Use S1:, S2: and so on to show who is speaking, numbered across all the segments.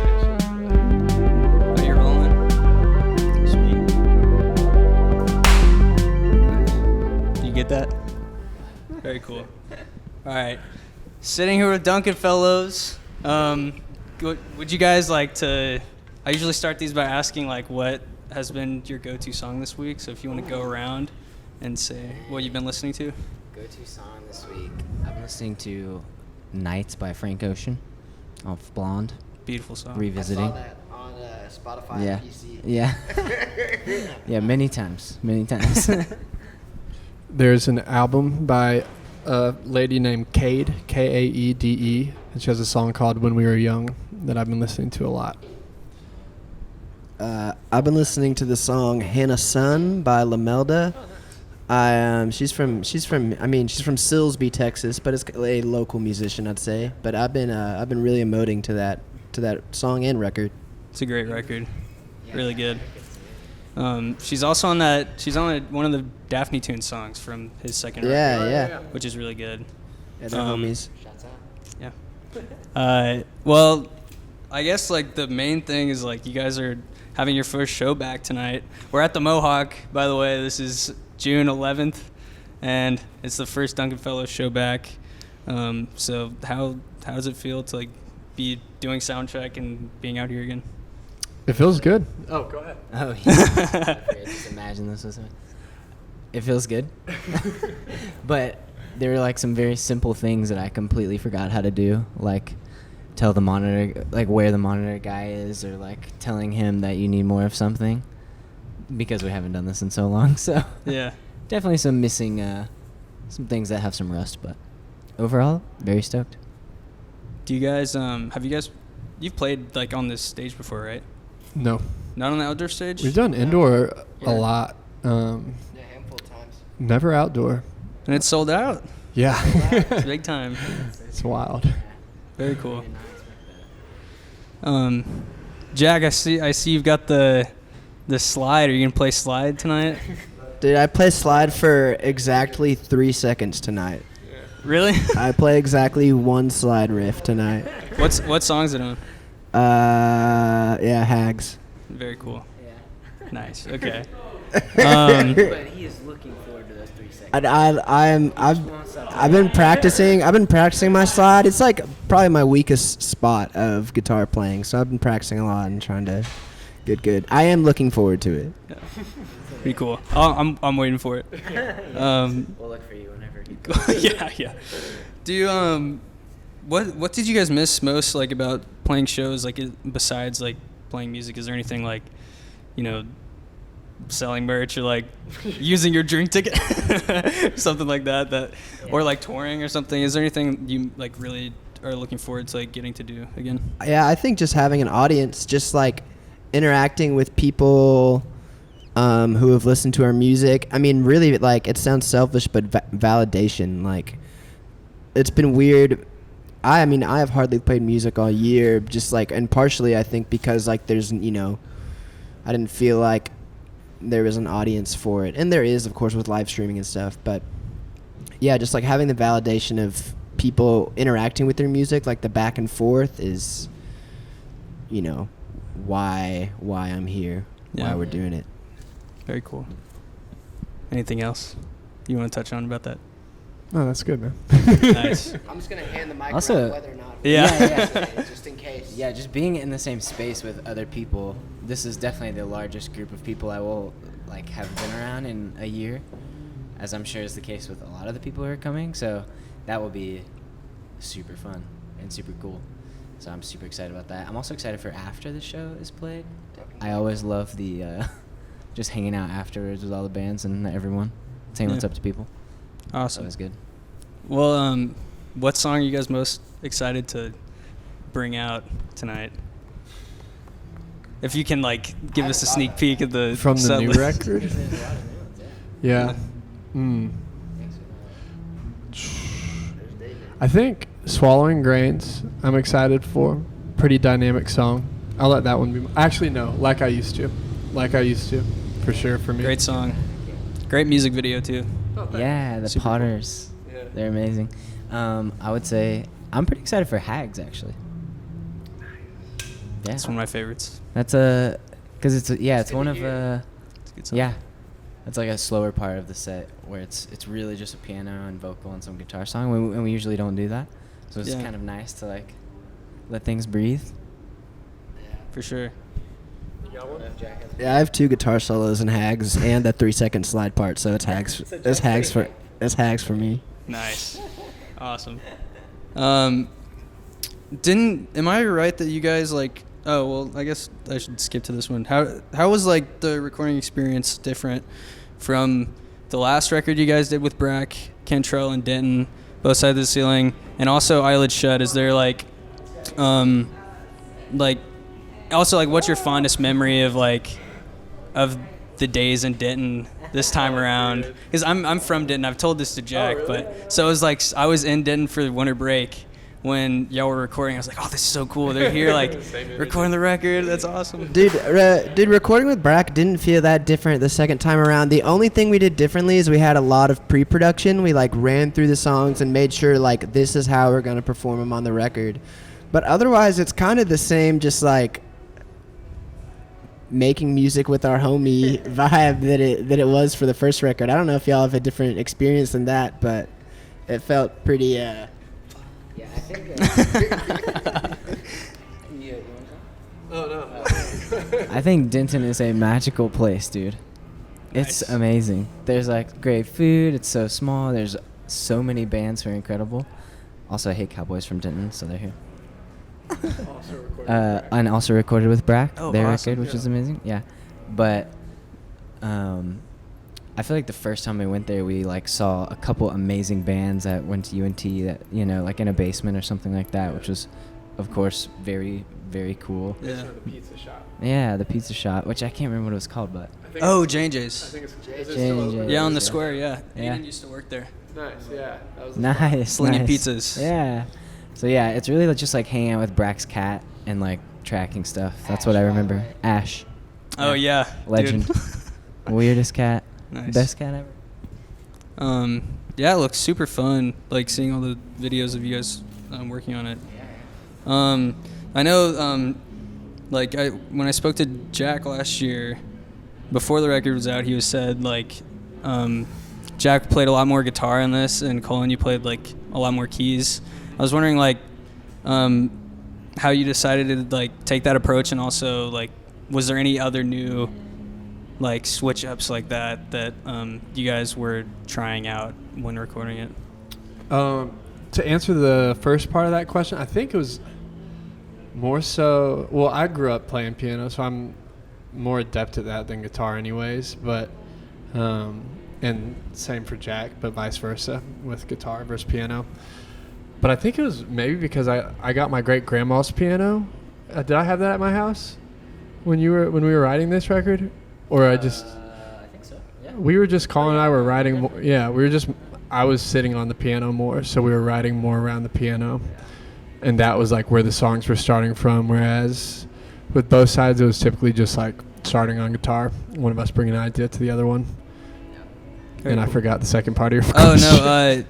S1: Oh, you're rolling? Sweet. You get that? Very cool. All right. Sitting here with Duncan fellows. Would you guys like to... I usually start these by asking, like, what has been your go-to song this week? So if you want to go around and say what you've been listening to.
S2: Go-to song this week. I've been listening to Nights by Frank Ocean off Blonde.
S1: Beautiful song.
S2: Revisiting.
S3: I saw that on Spotify
S2: Yeah.
S3: and PC.
S2: Yeah. Yeah, many times. Many times.
S4: There's an album by a lady named Kade, Kaede, and she has a song called When We Were Young that I've been listening to a lot.
S3: I've been listening to the song "Hannah Sun" by Lamelda. She's from Silsbee, Texas, but it's a local musician, I'd say. But I've been really emoting to that song and record.
S1: It's a great record. Really good. She's also on that. She's on one of the Daphne Tunes songs from his second record.
S3: Yeah.
S1: Which is really good.
S3: Yeah, they're homies.
S1: Yeah. Well, I guess like the main thing is like you guys are having your first show back tonight. We're at the Mohawk, by the way. This is June 11th, and it's the first Duncan Fellows show back. So how does it feel to like be doing sound check and being out here again?
S4: It feels good. Oh, go ahead.
S2: Oh, yeah. Just imagine this was it feels good. But there were like some very simple things that I completely forgot how to do, like tell the monitor, like where the monitor guy is, or like telling him that you need more of something, because we haven't done this in so long. So
S1: Yeah.
S2: definitely some missing, some things that have some rust, but overall, very stoked.
S1: Do you guys you've played like on this stage before, right?
S4: No.
S1: Not on the outdoor stage?
S4: We've done indoor
S1: Yeah.
S4: a lot.
S3: Yeah, a handful of times.
S4: Never outdoor.
S1: And it's sold out.
S4: Yeah.
S1: It's big time.
S4: It's wild.
S1: Very cool. Jack, I see you've got the slide. Are you gonna play slide tonight?
S3: Dude, I play slide for exactly 3 seconds tonight.
S1: Really?
S3: I play exactly one slide riff tonight.
S1: What song is it on?
S3: Hags.
S1: Very cool.
S2: Yeah.
S1: Nice. Okay.
S2: But he is looking forward to those 3 seconds.
S3: I've been practicing my slide. It's like probably my weakest spot of guitar playing, so I've been practicing a lot and trying to get good. I am looking forward to it.
S1: Yeah. Pretty cool. I'm waiting for it.
S2: We'll look for you whenever you go.
S1: Yeah. Do you what did you guys miss most like about playing shows, like besides like playing music? Is there anything like, selling merch or like using your drink ticket, something like that, or like touring or something? Is there anything you like really are looking forward to like getting to do again?
S3: Yeah, I think just having an audience, just like interacting with people who have listened to our music. I mean, really, like, it sounds selfish, but validation. Like, it's been weird. I have hardly played music all year, just like, and partially I think because like there's, I didn't feel like there was an audience for it, and there is, of course, with live streaming and stuff. But yeah, just like having the validation of people interacting with their music, like the back and forth is, why I'm here, why we're doing it.
S1: Very cool. Anything else you want to touch on about that?
S4: Oh, that's good, man.
S1: Nice.
S3: I'm just gonna hand the mic
S2: Also-
S3: around whether or not.
S1: Yeah.
S3: Just in case.
S2: Yeah, just being in the same space with other people. This is definitely the largest group of people I will like have been around in a year, as I'm sure is the case with a lot of the people who are coming. So that will be super fun and super cool. So I'm super excited about that. I'm also excited for after the show is played. I always love the just hanging out afterwards with all the bands and everyone, saying what's up to people.
S1: Awesome.
S2: So it's good.
S1: Well, what song are you guys most excited to bring out tonight? If you can, like, give us a sneak peek of the
S4: From the
S1: set
S4: new
S1: list.
S4: record? Yeah. I think Swallowing Grains, I'm excited for. Pretty dynamic song. I'll let that one be. Actually, no. Like I Used To. For sure, for me.
S1: Great song. Great music video, too.
S2: Yeah, the
S1: Super
S2: Potters.
S4: cool. Yeah.
S2: They're amazing. I would say I'm pretty excited for Hags, actually. Yeah.
S1: It's one of my favorites.
S2: That's because it's one of
S1: It's a good song.
S2: yeah. It's like a slower part of the set where it's really just a piano and vocal and some guitar song, and we usually don't do that. So it's
S1: Yeah.
S2: kind of nice to like let things breathe.
S1: For sure.
S3: Yeah, I have 2 guitar solos in Hags and a 3-second slide part, so it's Hags. It's Hags for me.
S1: Nice. Awesome. Am I right that you guys like? Oh well, I guess I should skip to this one. How was like the recording experience different from the last record you guys did with Brack, Cantrell, and Denton, Both Sides of the Ceiling, and also Eyelids Shut? Is there like also like what's your fondest memory of the days in Denton this time around? Because I'm from Denton. I've told this to Jack,
S4: Oh, really?
S1: but so it was like I was in Denton for winter break when y'all were recording. I was like, oh, this is so cool. They're here like recording the record. That's awesome.
S3: Dude, recording with Brack didn't feel that different the second time around. The only thing we did differently is we had a lot of pre-production. We like ran through the songs and made sure like this is how we're gonna perform them on the record. But otherwise, it's kind of the same, just like making music with our homie vibe that it was for the first record. I don't know if y'all have a different experience than that, but it felt pretty.
S2: Yeah, I think.
S4: Oh no.
S2: I think Denton is a magical place, dude. It's
S1: Nice.
S2: amazing. There's like great food. It's so small. There's so many bands who are incredible. Also, I hate Cowboys from Denton, so they're here. And also recorded with Brack,
S1: Oh,
S2: their
S1: awesome.
S2: record, which is amazing. Yeah, but I feel like the first time we went there, we like saw a couple amazing bands that went to UNT that like in a basement or something like that, which was, of course, very very cool.
S1: Yeah.
S4: The pizza shop.
S2: Yeah, the pizza shop, which I can't remember what it was called, but
S1: Oh, J&J's.
S4: I think it's
S2: J&J.
S1: Yeah, on the
S2: Yeah.
S1: square. Yeah.
S2: Yeah.
S1: Aiden used to work there.
S4: Nice, yeah. That was
S2: nice,
S1: Slinging
S2: nice.
S1: pizzas.
S2: Yeah. So yeah, it's really just like hanging out with Brack's cat and like tracking stuff. That's what I remember. Ash.
S1: Oh yeah. dude.
S2: Legend. Weirdest cat.
S1: Nice.
S2: Best cat ever.
S1: Yeah, it looks super fun. Like seeing all the videos of you guys working on it. I know. When I spoke to Jack last year, before the record was out, he was said like, Jack played a lot more guitar in this, and Colin, you played like a lot more keys. I was wondering like, how you decided to like take that approach, and also like, was there any other new like switch ups like that you guys were trying out when recording it?
S4: To answer the first part of that question, I think it was more so. Well, I grew up playing piano, so I'm more adept at that than guitar, anyways. But and same for Jack, but vice versa with guitar versus piano. But I think it was maybe because I got my great grandma's piano. Did I have that at my house when we were writing this record, or I think
S2: so. Yeah.
S4: we were just Colin and I were writing. I was sitting on the piano more, so we were writing more around the piano, and that was like where the songs were starting from. Whereas with Both Sides, it was typically just like starting on guitar, one of us bringing an idea to the other one. And I forgot the second part of your
S1: Oh
S4: question.
S1: no!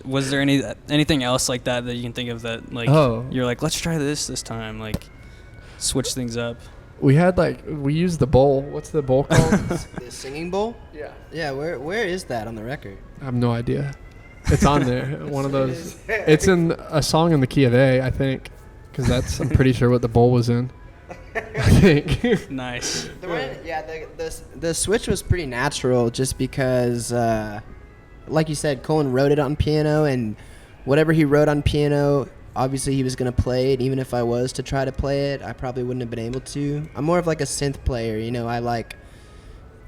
S1: Was there anything else like that you can think of that like you're like, let's try this time, like switch things up?
S4: We used the bowl. What's the bowl called?
S3: The singing bowl?
S4: Yeah.
S3: Yeah, where is that on the record?
S4: I have no idea. It's on there. One of those. It's in a song in the key of A, I think, because I'm pretty sure what the bowl was in. I think.
S1: Nice.
S3: The switch was pretty natural, just because, like you said, Colin wrote it on piano, and whatever he wrote on piano, obviously he was going to play it. Even if I was to try to play it, I probably wouldn't have been able to. I'm more of like a synth player, I like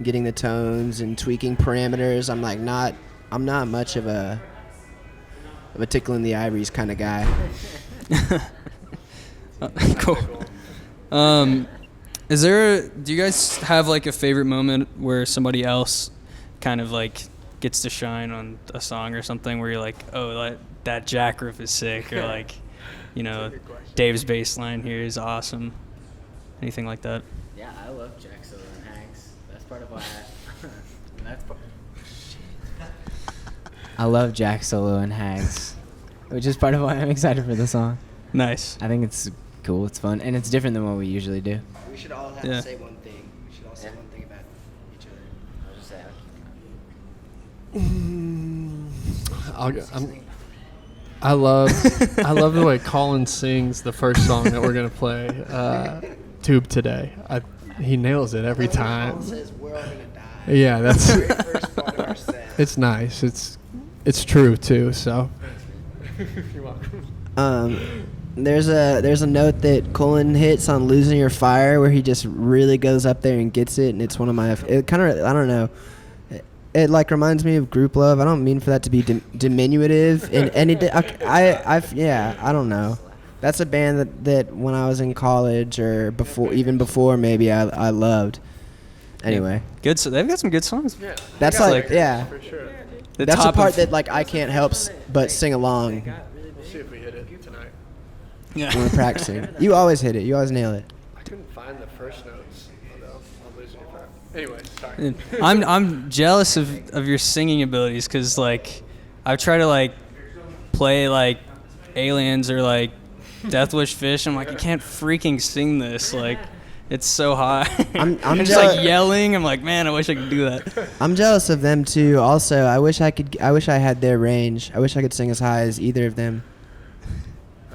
S3: getting the tones and tweaking parameters. I'm not much of a tickle in the ivories kind of guy.
S1: Cool. Do you guys have like a favorite moment where somebody else kind of like gets to shine on a song or something, where you're like, oh, that Jack riff is sick, or like, Dave's bass line here is awesome? Anything like that?
S2: Yeah, I love Jack Solo and Hags. That's part of why I love Jack Solo and Hags, which is part of why I'm excited for the song.
S1: Nice.
S2: I think it's cool. It's fun, and it's different than what we usually do.
S3: We should all have
S1: Yeah.
S3: to say one thing. We should all say one thing about each other.
S4: I love the way Colin sings the first song that we're gonna play, "Tube Today." He nails it every time.
S3: Says we're all gonna die.
S4: Yeah, that's
S3: First part of our set.
S4: it's nice. It's true too. So you're welcome.
S3: There's a note that Colin hits on "Losing Your Fire" where he just really goes up there and gets it, and it's one of my. It kind of, I don't know. It like reminds me of Group Love. I don't mean for that to be diminutive, and it. I don't know. That's a band that when I was in college or even before maybe I loved. Anyway,
S1: Good. So they've got some good songs.
S4: Yeah,
S3: that's
S1: like-
S3: yeah.
S4: for sure.
S1: The
S3: That's the
S1: top
S3: part
S1: of-
S3: that like I can't help but sing along
S4: We'll see if we hit it tonight.
S1: Yeah.
S3: when we're practicing. You always hit it. You always nail it.
S4: I couldn't find the first notes, although I'm losing your fire. Anyway, sorry.
S1: I'm jealous of your singing abilities because like I've tried to like play like Aliens or like Death Wish Fish. I'm like I can't freaking sing this. Like it's so high.
S3: I'm
S1: just
S3: jealous.
S1: like yelling. I'm like man, I wish I could do that.
S3: I'm jealous of them too. Also, I wish I had their range. I wish I could sing as high as either of them.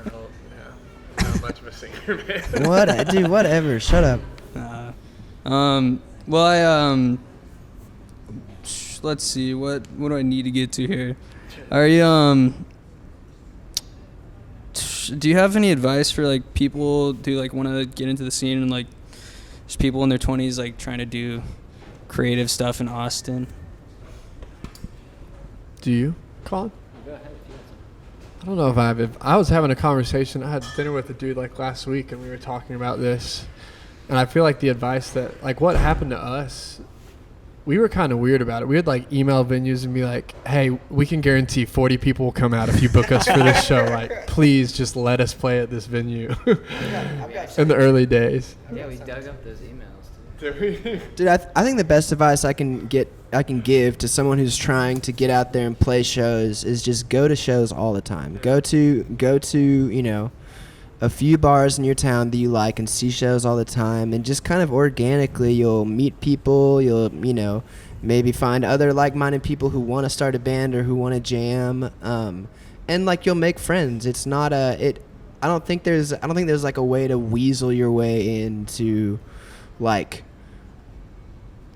S4: I'm not much of a singer, man.
S3: What, dude? Whatever. Shut up.
S1: Well, I let's see what do I need to get to here. Are you do you have any advice for like people who like want to get into the scene and like just people in their 20s like trying to do creative stuff in Austin?
S4: Do you, Colin? I don't know if I was having a conversation. I had dinner with a dude like last week, and we were talking about this. And I feel like the advice that, like, what happened to us, we were kind of weird about it. We would, like, email venues and be like, hey, we can guarantee 40 people will come out if you book us for this show. Like, please just let us play at this venue in the early days.
S2: Yeah, we dug up those emails,
S3: Dude, I think the best advice I can give to someone who's trying to get out there and play shows is just go to shows all the time. Go to you know, a few bars in your town that you like and see shows all the time, and just kind of organically you'll meet people. You'll, you know, maybe find other like-minded people who want to start a band or who want to jam, and like you'll make friends. It's not I don't think there's like a way to weasel your way into like,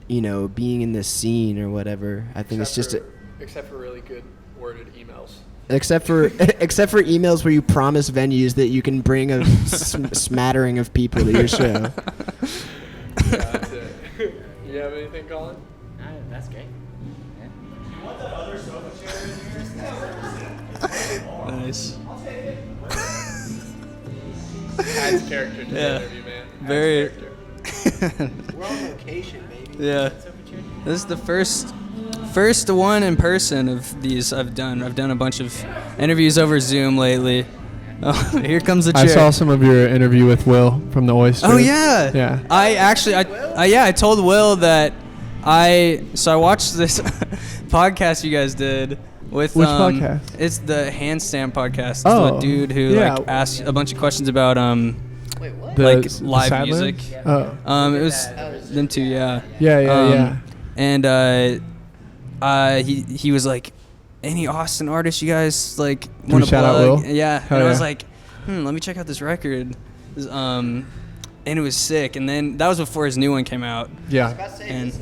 S3: you know, being in this scene or whatever. I think it's just
S4: except for really good worded emails.
S3: except for emails where you promise venues that you can bring a smattering of people to your show.
S4: Yeah, that's it. You have anything, Colin?
S2: That's great.
S1: Nice.
S4: Adds character to the
S1: Yeah.
S4: interview, man. Adds
S1: Very.
S4: character.
S3: We're on location, baby.
S1: Yeah. This is the first one in person of these I've done. I've done a bunch of interviews over Zoom lately. Oh, here comes the chair.
S4: I saw some of your interview with Will from the Oyster.
S1: Oh yeah.
S4: Yeah.
S1: I told Will that I watched this podcast you guys did with
S4: Which podcast?
S1: It's the Handstand podcast. It's
S4: Oh,
S1: the dude who
S4: yeah.
S1: like asked a bunch of questions about
S3: Wait, what?
S1: like
S4: the
S1: live
S4: Sadlands?
S1: music.
S4: Oh.
S1: It was them two, yeah.
S4: Yeah.
S1: And he was like, any Austin artists you guys like want to
S4: shout out
S1: plug?
S4: Will?
S1: Yeah.
S4: Hell
S1: And I was
S4: yeah.
S1: like, let me check out this record. And it was sick. And then that was before his new one came out.
S4: Yeah.
S1: And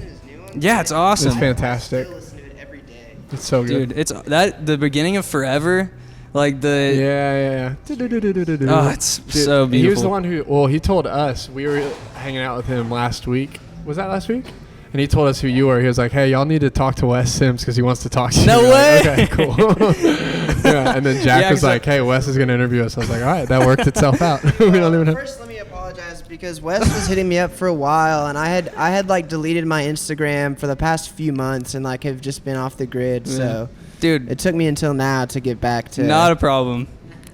S1: yeah, it's awesome.
S4: It's fantastic.
S3: listen to it every day.
S4: It's so good.
S1: Dude, it's the beginning of Forever, like the
S4: Yeah.
S1: Oh, it's so
S4: He was the
S1: beautiful.
S4: one who, he told us, we were hanging out with him last week. Was that last week? And he told us who you were. He was like, hey, y'all need to talk to Wes Sims because he wants to talk to you.
S1: No
S4: We're like,
S1: way!
S4: okay, cool. Yeah, and then Jack
S1: Yeah,
S4: was
S1: 'cause
S4: like, hey, Wes is going to interview us. I was like, all right, that worked itself out. We don't even have...
S3: First, let me apologize because Wes was hitting me up for a while, and I had like deleted my Instagram for the past few months, and like have just been off the grid. So,
S1: dude,
S3: it took me until now to get back to.
S1: not a problem.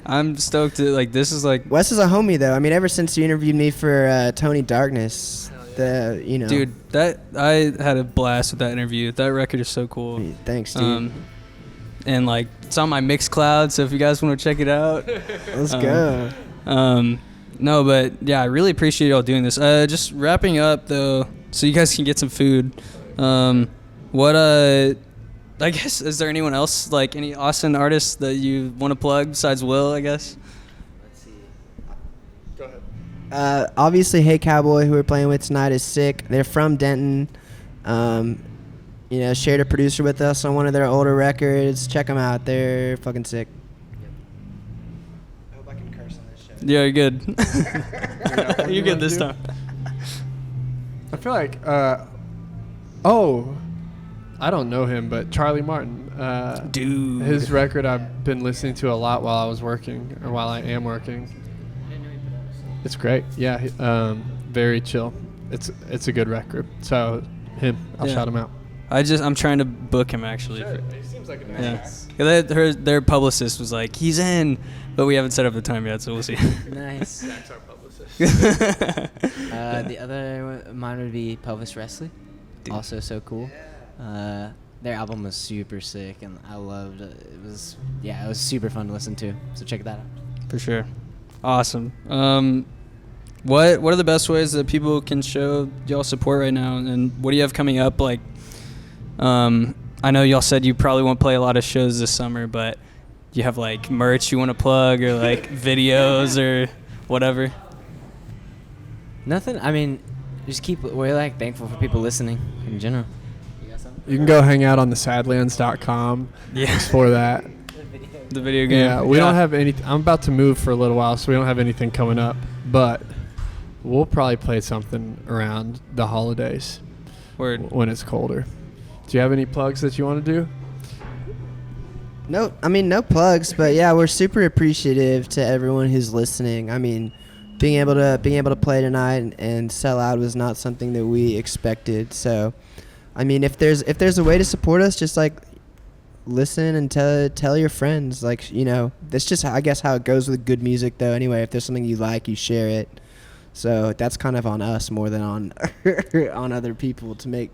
S1: I'm stoked to like this is like
S3: Wes is a homie though. I mean, ever since you interviewed me for Tony Darkness,
S1: dude, that I had a blast with that interview. That record is so cool.
S3: Thanks, dude.
S1: And like it's on my Mixcloud, so if you guys want to check it out,
S3: Let's go.
S1: No, but yeah, I really appreciate y'all doing this. Just wrapping up though, so you guys can get some food. I guess, is there anyone else, like any Austin artists that you want to plug besides Will, I guess?
S3: Let's see.
S4: Go ahead.
S3: Obviously, Hey Cowboy, who we're playing with tonight, is sick. They're from Denton. Shared a producer with us on one of their older records. Check them out. They're fucking sick. I hope I can curse on this show.
S1: Yeah, you're good. You're good this time.
S4: I feel like, I don't know him, but Charlie Martin.
S1: Dude.
S4: His record I've been listening to a lot while I was working, or while I am working. It's great. Yeah, very chill. It's a good record. So him, I'll shout him out.
S1: I'm trying to book him actually.
S4: He seems like a nice guy.
S1: Yeah. Their publicist was like, he's in, but we haven't set up the time yet, so we'll see.
S2: Nice.
S4: Zach's our publicist.
S2: The other mine would be Pelvis Wrestling.
S1: Dude.
S2: Also so cool. Their album was super sick, and I loved it. It was super fun to listen to. So check that out.
S1: For sure. Awesome. What are the best ways that people can show y'all support right now, and what do you have coming up? Like, I know y'all said you probably won't play a lot of shows this summer, but you have like merch you want to plug, or like videos or whatever?
S2: Nothing. I mean, we're like thankful for people listening in general. You got something?
S4: You can go hang out on the Sadlands.com.
S1: Yeah.
S4: Explore that.
S1: The video game.
S4: Yeah, we don't have any. I'm about to move for a little while, so we don't have anything coming up. But we'll probably play something around the holidays.
S1: Word.
S4: When it's colder. Do you have any plugs that you want to do?
S3: No plugs, but yeah, we're super appreciative to everyone who's listening. I mean, being able to play tonight and sell out was not something that we expected. So, I mean, if there's a way to support us, just like listen and tell your friends. Like, that's just, I guess, how it goes with good music, though. Anyway, if there's something you like, you share it. So that's kind of on us more than on on other people to make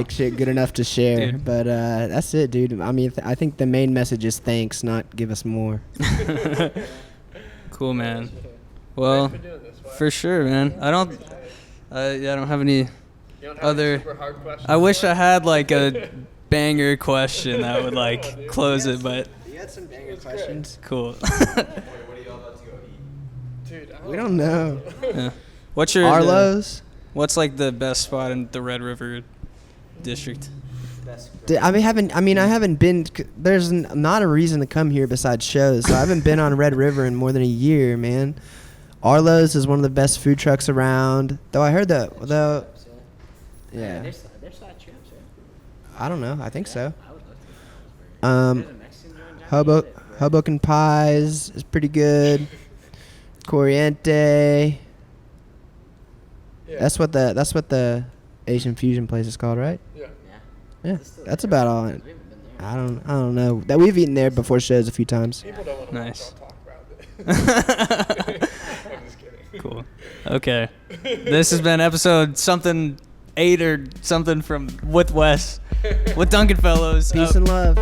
S3: shit good enough to share.
S1: Dude.
S3: But that's it, dude. I mean, I think the main message is thanks, not give us more.
S1: Cool, man. Well, for sure, man. I don't have any other. I wish I had like a banger question that would like close it, but.
S3: You had some banger questions.
S1: Cool.
S3: We don't know.
S1: Yeah. What's your
S3: Arlo's?
S1: What's like the best spot in the Red River district?
S3: I haven't been. There's not a reason to come here besides shows. So I haven't been on Red River in more than a year, man. Arlo's is one of the best food trucks around. Though I heard that. Though, yeah.
S2: There's side trips, right?
S3: I don't know. I think so.
S2: I would love to. There's a Mexican joint down here.
S3: Hoboken Pies is pretty good. Corriente.
S4: Yeah.
S3: That's what the Asian fusion place is called, right? Yeah. That's about all.
S2: We haven't been there.
S3: I don't know. That we've eaten there before shows a few times.
S4: People don't want to
S1: Nice.
S4: talk about it. I'm just kidding.
S1: Cool. Okay. This has been episode something 8 or something from with Wes, with Duncan Fellows.
S3: Peace and love.